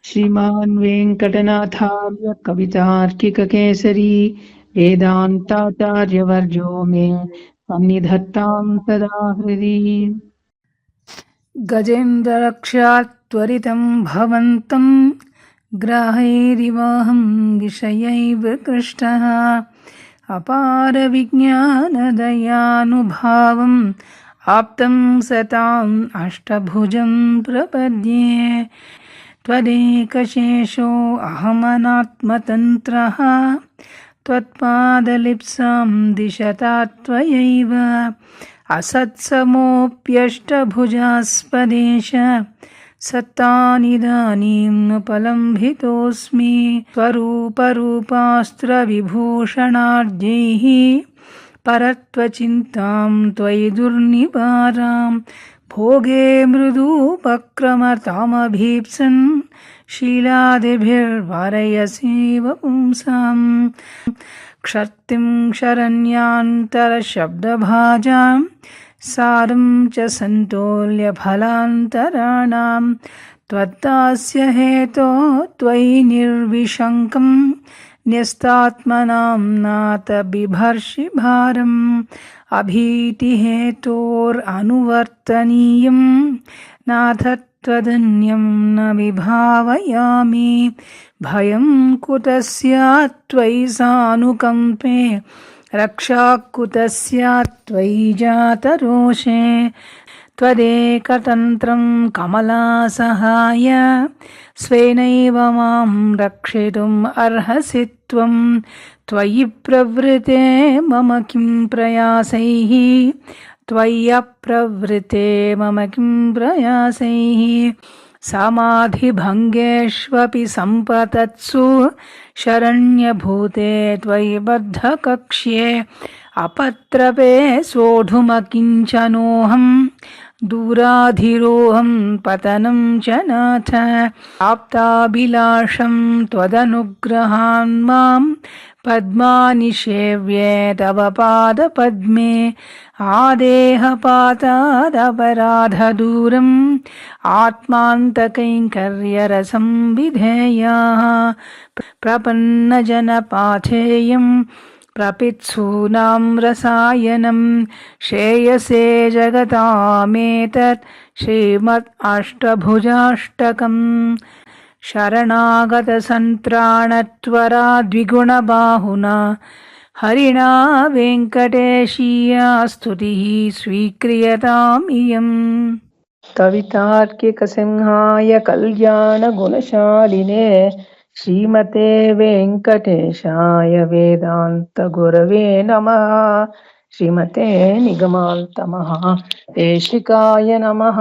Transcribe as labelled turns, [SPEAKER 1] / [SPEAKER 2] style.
[SPEAKER 1] श्रीमान् वेङ्कटनाथार्य कवितार्किककेसरी वेदान्ताचार्यवर्यो मे सन्निधत्तां सदा हृदि।
[SPEAKER 2] गजेन्द्ररक्षात् त्वरितं भवन्तं ग्राहैरिवाहं विषयैव कृष्टः अपारविज्ञानदयानुभावम् आप्तं सताम् अष्टभुजं प्रपद्ये त्वदेकशेषो अहमनात्मतन्त्रः त्वत्पादलिप्सां दिशता असत्समोऽप्यष्टभुजास्पदेश सत्तानिदानीं नुपलम्भितोऽस्मि स्वरूपरूपास्त्रविभूषणार्जैः परत्वचिन्तां त्वयि दुर्निवारां भोगे मृदूपक्रमतामभीप्सन् शीलादिभिर्वारयसीव पुंसाम् क्षर्तिं शरण्यान्तरशब्दभाजां सारं च सन्तोल्य फलान्तराणां त्वत्तास्य हेतो त्वयि निर्विशङ्कं न्यस्तात्मनां नाथ बिभर्षि भारम् अभीतिहेतोरनुवर्तनीयं नाथ त्वदन्यं न विभावयामि भयं कुतः स्यात् त्वयि सानुकम्पे रक्षा कुतः स्यात् त्वयि जातरोषे त्वदेकतन्त्रं कमलासहाय स्वेनैव मां रक्षितुम् अर्हसि त्वं त्वयि प्रवृते मम किं प्रयासैः त्वय्यप्रवृते मम किं प्रयासैः समाधिभङ्गेष्वपि सम्पतत्सु शरण्यभूते त्वयि बद्धकक्ष्ये अपत्रपे सोढुमकिञ्चनोऽहं दूराधिरोहं पतनं च नाथ आप्ताभिलाषं त्वदनुग्रहान् मां पद्मानिषेव्ये तव पादपद्मे आदेहपातादपराधदूरम् आत्मान्तकैङ्कर्यरसं विधेयाः प्रपन्नजनपाथेयं प्रपित्सूनां रसायनं श्रेयसे जगतामेतत् श्रीमद् अष्टभुजाष्टकम् शरणागतसन्त्राणत्वरा द्विगुणबाहुना हरिणा वेङ्कटेशीया स्तुतिः स्वीक्रियताम् इयम्।
[SPEAKER 1] कवितार्किकसिंहाय कल्याणगुणशालिने श्रीमते वेङ्कटेशाय वेदान्तगुरवे नमः। श्रीमते निगमान्तमहादेशिकाय नमः।